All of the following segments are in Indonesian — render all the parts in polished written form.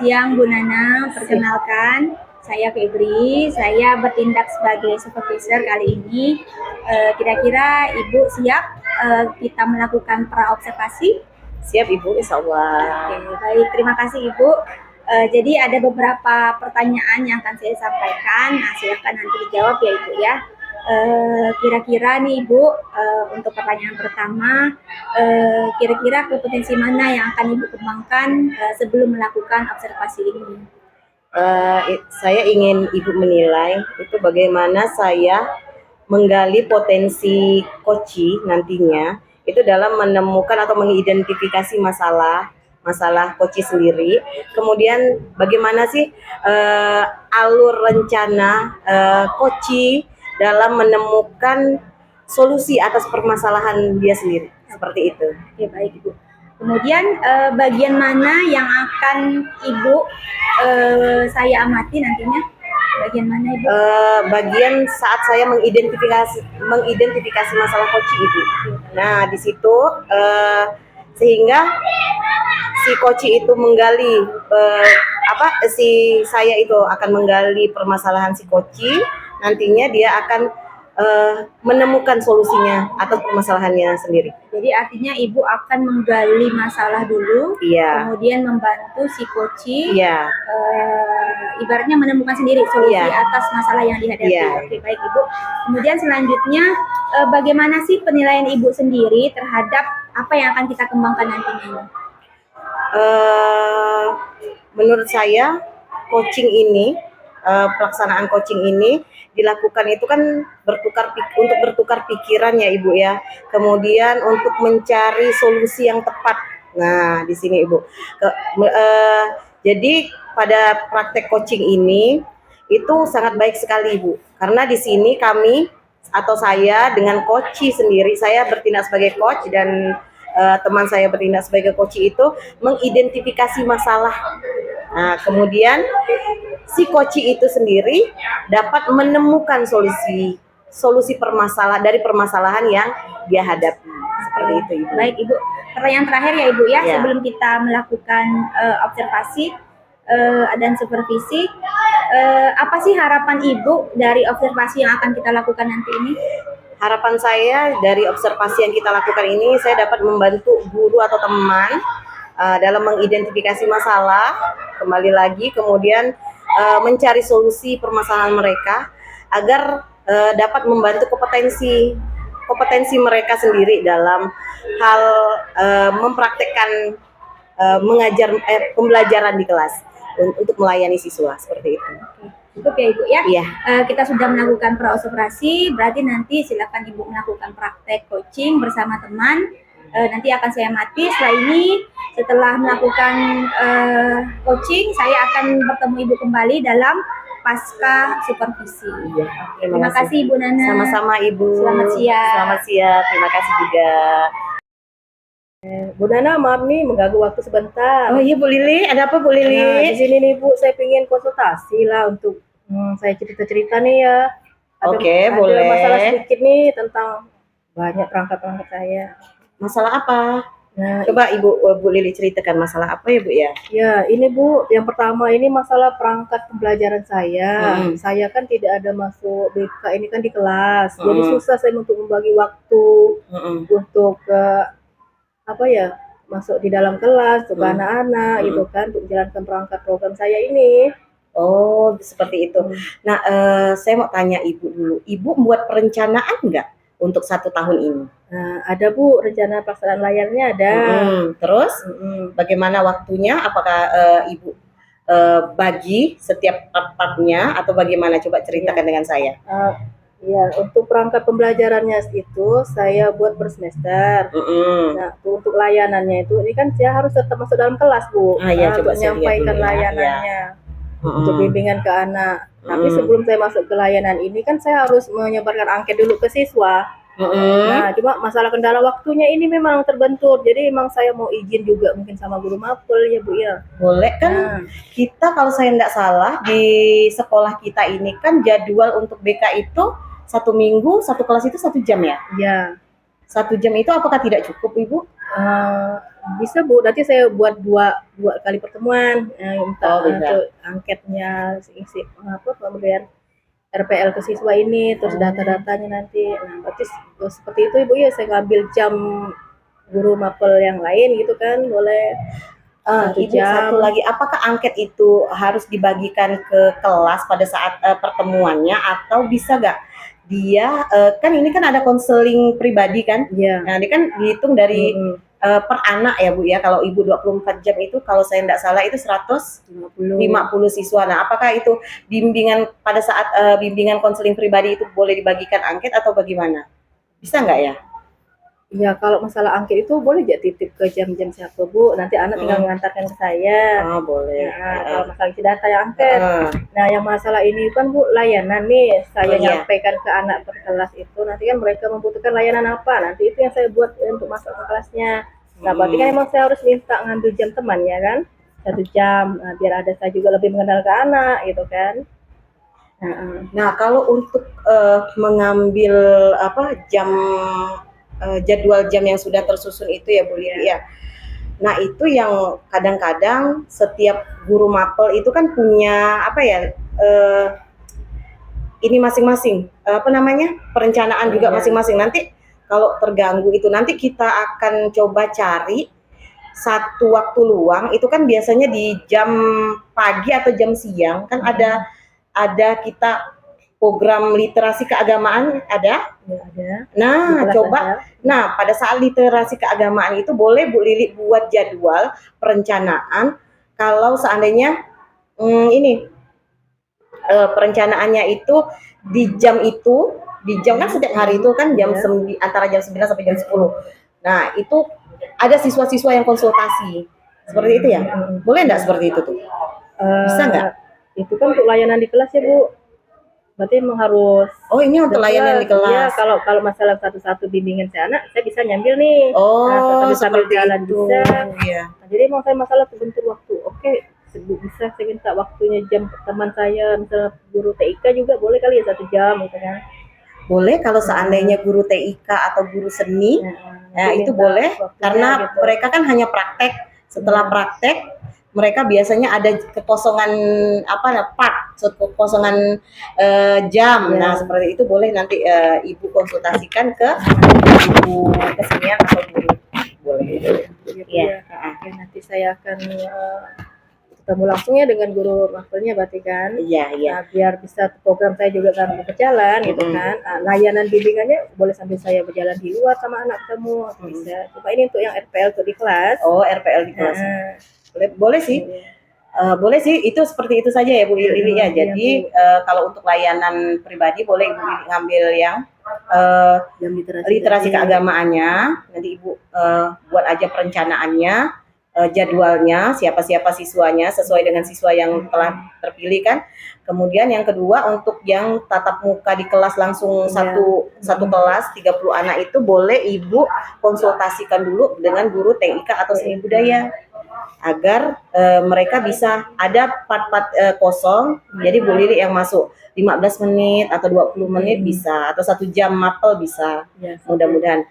siang Bu Nana, perkenalkan saya Febri, saya bertindak sebagai supervisor kali ini. Kira-kira Ibu siap kita melakukan pra-observasi? Siap Ibu, insya Allah. Oke, baik, terima kasih Ibu. Jadi ada beberapa pertanyaan yang akan saya sampaikan, nah silakan nanti dijawab ya Ibu ya. Kira-kira nih Ibu, untuk pertanyaan pertama, kira-kira kompetensi mana yang akan Ibu kembangkan sebelum melakukan observasi ini? Saya ingin Ibu menilai itu bagaimana saya menggali potensi koci nantinya itu dalam menemukan atau mengidentifikasi masalah koci sendiri. Kemudian bagaimana sih alur rencana koci dalam menemukan solusi atas permasalahan dia sendiri, seperti itu. Oke, baik Ibu. Kemudian bagian mana yang akan Ibu saya amati nantinya? Bagian mana Ibu? Bagian saat saya mengidentifikasi masalah koci Ibu. Nah di situ sehingga si koci itu menggali saya itu akan menggali permasalahan si koci, nantinya dia akan menemukan solusinya atas permasalahannya sendiri. Jadi artinya Ibu akan menggali masalah dulu, iya. Kemudian membantu si koci, iya. Ibaratnya menemukan sendiri solusi iya. atas masalah yang dihadapi. iya. Oke, baik Ibu. Kemudian selanjutnya, bagaimana sih penilaian Ibu sendiri terhadap apa yang akan kita kembangkan nantinya? Menurut saya pelaksanaan coaching ini dilakukan itu kan untuk bertukar pikiran ya Ibu ya. Kemudian untuk mencari solusi yang tepat. Nah, di sini Ibu. Jadi pada praktek coaching ini itu sangat baik sekali Ibu. Karena di sini kami atau saya dengan coach sendiri, saya bertindak sebagai coach dan teman saya bertindak sebagai coach itu mengidentifikasi masalah. Nah, kemudian si coach itu sendiri dapat menemukan solusi permasalahan yang dia hadapi. Seperti itu Ibu. Baik Ibu, pertanyaan terakhir ya Ibu ya, sebelum kita melakukan observasi dan supervisi, apa sih harapan Ibu dari observasi yang akan kita lakukan nanti ini? Harapan saya dari observasi yang kita lakukan ini, saya dapat membantu guru atau teman dalam mengidentifikasi masalah, kembali lagi, kemudian mencari solusi permasalahan mereka agar dapat membantu kompetensi mereka sendiri dalam hal mempraktekkan pembelajaran di kelas untuk melayani siswa, seperti itu. Cukup ya Ibu ya. Iya. Kita sudah melakukan pra-observasi, berarti nanti silakan Ibu melakukan praktek coaching bersama teman. Nanti akan saya amati. Setelah melakukan coaching, saya akan bertemu Ibu kembali dalam pasca supervisi. Iya. Terima kasih Ibu Nana. Sama-sama Ibu. Selamat siang. Selamat siang. Terima kasih juga. Bu Nana, maaf nih mengganggu waktu sebentar. Oh iya Bu Lili, ada apa Bu Lili? Nah, di sini nih Bu, saya ingin konsultasi lah untuk saya cerita-cerita nih ya. Oke, ada boleh. Masalah sedikit nih tentang banyak perangkat-perangkat saya. Masalah apa? Nah, coba Bu Lili ceritakan masalah apa ya Bu ya? Ya, ini Bu, yang pertama ini masalah perangkat pembelajaran saya. Saya kan tidak ada masuk BK ini kan di kelas, jadi susah saya untuk membagi waktu untuk masuk di dalam kelas untuk anak-anak gitu kan, untuk menjalankan perangkat program saya ini. Oh, seperti itu. Nah, saya mau tanya Ibu dulu. Ibu membuat perencanaan nggak untuk 1 tahun ini? Nah, ada Bu, rencana pelaksanaan layarnya ada. Terus bagaimana waktunya? Apakah Ibu bagi setiap part-partnya atau bagaimana? Coba ceritakan dengan saya. Ya, untuk perangkat pembelajarannya itu saya buat per semester. Nah, untuk layanannya itu, ini kan saya harus tetap masuk dalam kelas Bu, coba untuk menyampaikan layanannya, untuk bimbingan ke anak. Tapi sebelum saya masuk ke layanan ini kan saya harus menyebarkan angket dulu ke siswa. Nah, cuma masalah kendala waktunya ini memang terbentur. Jadi memang saya mau izin juga mungkin sama guru mapel ya Bu ya. Boleh kan? Kita kalau saya nggak salah di sekolah kita ini kan jadwal untuk BK itu 1 minggu 1 kelas itu 1 jam ya? Iya. 1 jam itu apakah tidak cukup Ibu? Bisa Bu, nanti saya buat dua kali pertemuan, minta Oh, bisa. untuk angketnya, isi apa pemberian RPL ke siswa ini, terus data-datanya nanti. Nah, berarti seperti itu Ibu ya, saya ngambil jam guru mapel yang lain gitu kan, boleh satu Ibu jam. satu lagi, apakah angket itu harus dibagikan ke kelas pada saat pertemuannya atau bisa nggak dia kan ini kan ada konseling pribadi kan? Iya. Nah, ini kan dihitung dari Mm-mm. per anak ya Bu ya. Kalau Ibu 24 jam itu kalau saya nggak salah itu 150 50. siswa. Nah, apakah itu bimbingan pada saat bimbingan konseling pribadi itu boleh dibagikan angket atau bagaimana? Bisa nggak ya? Ya kalau masalah angket itu boleh aja titip ke jam-jam siapa Bu, nanti anak tinggal mengantarkan ke saya. Ah, boleh. Nah, kalau masalah isi data yang angket. Nah, yang masalah ini kan Bu, layanan nih, saya Oh, iya. nyampaikan ke anak per kelas itu, nanti kan mereka membutuhkan layanan apa, nanti itu yang saya buat untuk masuk ke kelasnya. Nah, berarti kan emang saya harus minta ngambil jam teman ya kan, 1 jam, nah, biar ada saya juga lebih mengenal ke anak gitu kan. Nah, kalau untuk mengambil apa jadwal jam yang sudah tersusun itu ya Bu Lili ya. Nah, itu yang kadang-kadang setiap guru mapel itu kan punya apa ya ini masing-masing apa namanya perencanaan juga masing-masing. Nanti kalau terganggu itu nanti kita akan coba cari satu waktu luang itu kan biasanya di jam pagi atau jam siang kan ada kita program literasi keagamaan ada. Ya, ada. Nah, Di kelas coba ada. nah pada saat literasi keagamaan itu boleh Bu Lili buat jadwal perencanaan kalau seandainya ini perencanaannya itu di jam itu, di jam kan setiap hari itu kan jam antara jam 9 sampai jam 10. Nah, itu ada siswa-siswa yang konsultasi. Seperti itu ya? Boleh nggak seperti itu tuh? Bisa nggak? Itu kan untuk layanan di kelas ya Bu. Berarti emang harus. Oh, ini untuk layanan di kelas. Iya, kalau masalah satu-satu bimbingan saya anak, saya bisa nyambil nih. Oh, sambil seperti jalan itu. bisa. Iya. Nah, jadi emang saya masalah terbentur waktu. Oke, bisa saya minta waktunya jam teman saya, misalnya guru TIK juga boleh kali ya 1 jam gitu kan. Boleh kalau seandainya guru TIK atau guru seni, nah itu boleh karena gitu. mereka kan hanya praktek. Setelah praktek, mereka biasanya ada kekosongan kekosongan jam. Nah seperti itu boleh nanti ibu konsultasikan ke ibu kesenian atau guru. Boleh. Ya. Nanti saya akan ketemu langsung ya dengan guru mapelnya berarti kan. Iya. Nah, biar bisa program saya juga kan berjalan gitu kan. Nah, layanan bimbingannya boleh sambil saya berjalan di luar sama anak ketemu bisa. Cuma ini untuk yang RPL tuh di kelas. Oh, RPL di kelas. Boleh sih. Boleh sih, itu seperti itu saja ya Bu Lili ya. Jadi kalau untuk layanan pribadi boleh Ibu Lili ngambil yang literasi keagamaannya. Nanti Ibu buat aja perencanaannya, jadwalnya, siapa-siapa siswanya sesuai dengan siswa yang telah terpilih kan. Kemudian yang kedua untuk yang tatap muka di kelas langsung satu kelas 30 anak itu boleh Ibu konsultasikan dulu dengan guru TIK atau seni budaya agar mereka bisa ada part-part kosong. Jadi Bu Lili yang masuk 15 menit atau 20 menit bisa atau 1 jam mapel bisa. Mudah-mudahan.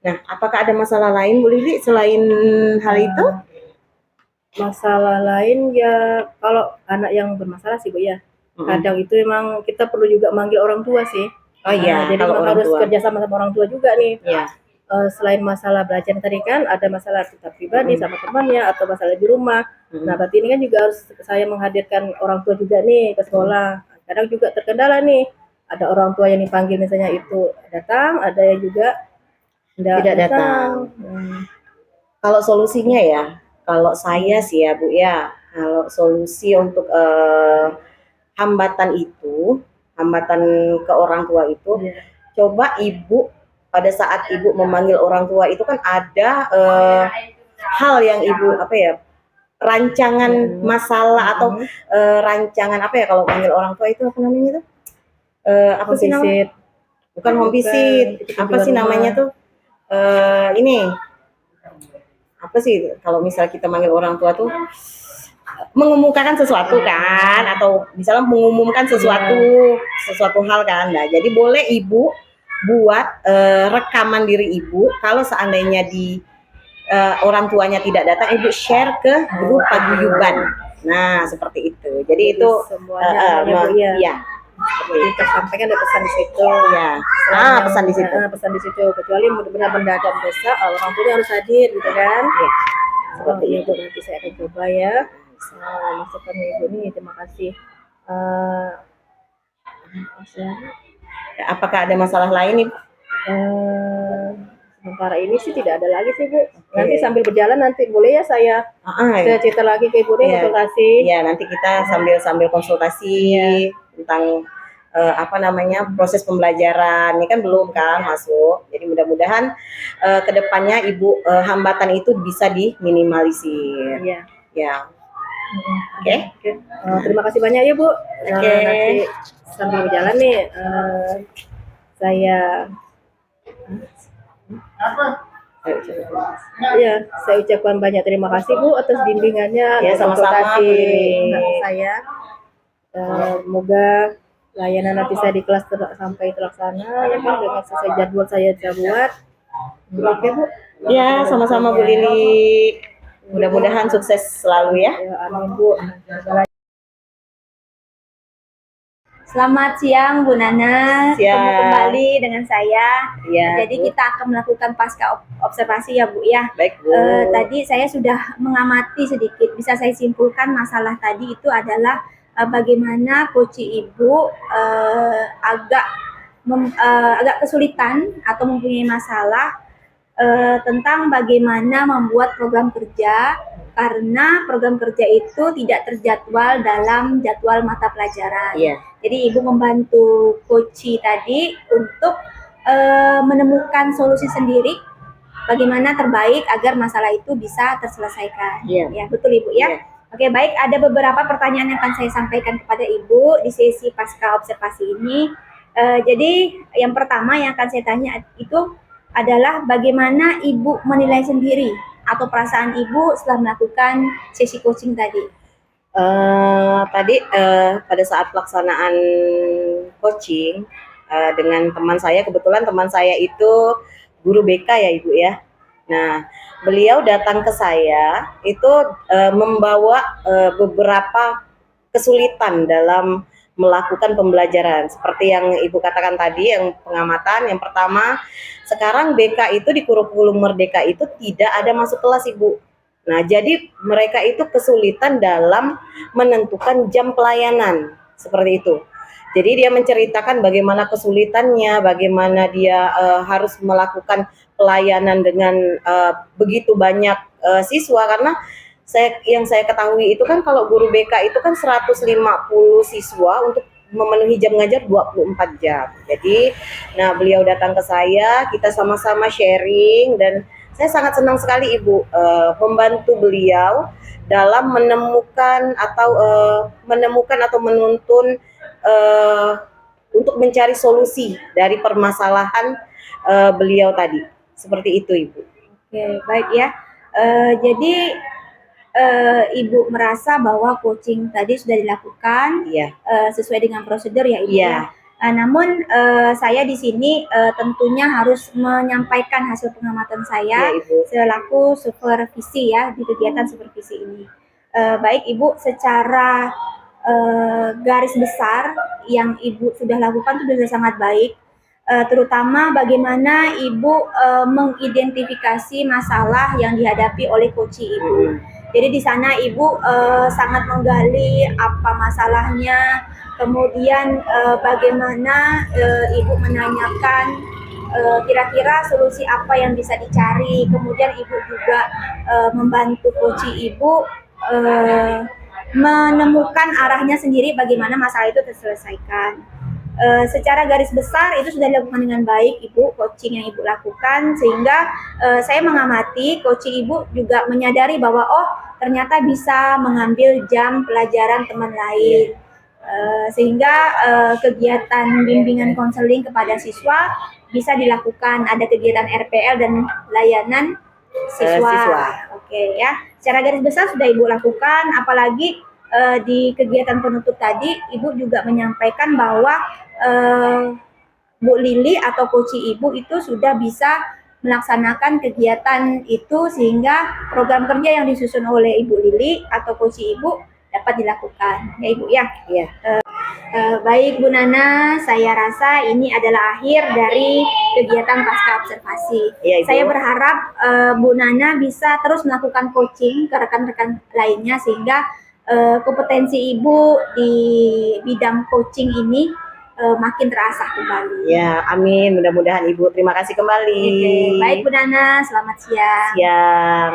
Nah, apakah ada masalah lain Bu Lili selain hal itu? Masalah lain ya kalau anak yang bermasalah sih Bu ya. Kadang itu memang kita perlu juga manggil orang tua sih. Oh iya, jadi kalau harus tua kerja sama orang tua juga nih. Iya. Selain masalah belajar tadi kan ada masalah kita pribadi sama temannya atau masalah di rumah. Nah, berarti ini kan juga harus saya menghadirkan orang tua juga nih ke sekolah. Kadang juga terkendala nih. Ada orang tua yang dipanggil misalnya itu datang, ada yang juga tidak datang. Kalau solusinya ya, kalau saya sih ya Bu ya, kalau solusi untuk hambatan ke orang tua itu, coba Ibu pada saat Ibu memanggil orang tua itu kan ada hal yang Ibu rancangan masalah atau rancangan kalau manggil orang tua itu apa namanya itu? Apa sih namanya? Bukan home visit. Apa sih namanya tuh? Ini apa sih kalau misal kita manggil orang tua tuh mengumumkan sesuatu kan atau misalnya mengumumkan sesuatu hal kan. Nah, jadi boleh Ibu buat rekaman diri Ibu kalau seandainya di orang tuanya tidak datang, ibu share ke grup paguyuban. Nah, seperti itu. Jadi itu semuanya ya, Bu, ya. iya. Jadi tersampaikan ada pesan di situ. Ya. Selain Pesan di situ. pesan di situ. Kecuali benar-benar mendadak desa, orang tuanya harus hadir, gitu kan? Iya. Seperti itu. Nanti saya akan coba ya. Masukan Ibu nih. Terima kasih. Apakah ada masalah lain, Ibu? Sementara ini sih tidak ada lagi sih, Bu. Nanti sambil berjalan nanti boleh ya saya cerita lagi ke Ibu nih, konsultasi. Iya, nanti kita sambil konsultasi tentang proses pembelajaran. Ini kan belum kan masuk. Jadi mudah-mudahan kedepannya Ibu hambatan itu bisa diminimalisir. Iya. Ya. Oke. Terima kasih banyak ya, Bu. Nanti sambil berjalan nih saya saya ucapkan banyak terima kasih, Bu, atas bimbingannya, ya, sama-sama saya. Semoga layanan nanti saya di kelas sampai terlaksana ya kan, dengan sesuai jadwal saya buat. Oke, Bu. Ya, sama-sama Bu Lili. Mudah-mudahan sukses selalu ya. Amin, Bu. Selamat siang Bu Nana, ketemu kembali dengan saya. Ya, jadi kita akan melakukan pasca observasi ya Bu ya. Baik Bu. Tadi saya sudah mengamati sedikit, bisa saya simpulkan masalah tadi itu adalah bagaimana koci Ibu agak kesulitan atau mempunyai masalah tentang bagaimana membuat program kerja, karena program kerja itu tidak terjadwal dalam jadwal mata pelajaran. Jadi Ibu membantu koci tadi untuk menemukan solusi sendiri bagaimana terbaik agar masalah itu bisa terselesaikan. Ya, betul Ibu ya. Oke, baik, ada beberapa pertanyaan yang akan saya sampaikan kepada Ibu di sesi pasca observasi ini. Jadi yang pertama yang akan saya tanya itu adalah bagaimana Ibu menilai sendiri atau perasaan Ibu setelah melakukan sesi coaching tadi? Pada saat pelaksanaan coaching dengan teman saya, kebetulan teman saya itu guru BK ya Ibu ya. Nah, beliau datang ke saya itu membawa beberapa kesulitan dalam melakukan pembelajaran. Seperti yang Ibu katakan tadi, yang pengamatan, yang pertama, sekarang BK itu di kurikulum Merdeka itu tidak ada masuk kelas Ibu. Nah, jadi mereka itu kesulitan dalam menentukan jam pelayanan, seperti itu. Jadi dia menceritakan bagaimana kesulitannya, bagaimana dia harus melakukan pelayanan dengan begitu banyak siswa, karena yang saya ketahui itu kan kalau guru BK itu kan 150 siswa untuk memenuhi jam ngajar 24 jam. Jadi, nah beliau datang ke saya, kita sama-sama sharing, dan saya sangat senang sekali Ibu membantu beliau dalam menemukan atau menuntun untuk mencari solusi dari permasalahan beliau tadi. Seperti itu Ibu. Oke, baik ya. Jadi Ibu merasa bahwa coaching tadi sudah dilakukan sesuai dengan prosedur ya Ibu ya. Namun saya di sini tentunya harus menyampaikan hasil pengamatan saya selaku supervisi ya di kegiatan supervisi ini. Baik Ibu, secara garis besar yang Ibu sudah lakukan itu sudah sangat baik. Terutama bagaimana Ibu mengidentifikasi masalah yang dihadapi oleh coach Ibu. Jadi di sana Ibu sangat menggali apa masalahnya, kemudian bagaimana Ibu menanyakan kira-kira solusi apa yang bisa dicari, kemudian Ibu juga membantu coach Ibu menemukan arahnya sendiri bagaimana masalah itu terselesaikan. Secara garis besar itu sudah dilakukan dengan baik Ibu, coaching yang Ibu lakukan, sehingga saya mengamati coaching Ibu juga menyadari bahwa ternyata bisa mengambil jam pelajaran teman lain, sehingga kegiatan bimbingan konseling kepada siswa bisa dilakukan, ada kegiatan RPL dan layanan siswa. Oke ya, secara garis besar sudah Ibu lakukan, apalagi di kegiatan penutup tadi Ibu juga menyampaikan bahwa Bu Lili atau coach Ibu itu sudah bisa melaksanakan kegiatan itu sehingga program kerja yang disusun oleh Ibu Lili atau coach Ibu dapat dilakukan. Ya Ibu ya. Iya. Baik Bu Nana, saya rasa ini adalah akhir dari kegiatan pasca observasi. Iya, Ibu. Saya berharap Bu Nana bisa terus melakukan coaching ke rekan-rekan lainnya sehingga kompetensi Ibu di bidang coaching ini makin terasah kembali. Ya, amin. Mudah-mudahan Ibu. Terima kasih kembali. Oke. Baik Bu Nana, selamat siang. Siang.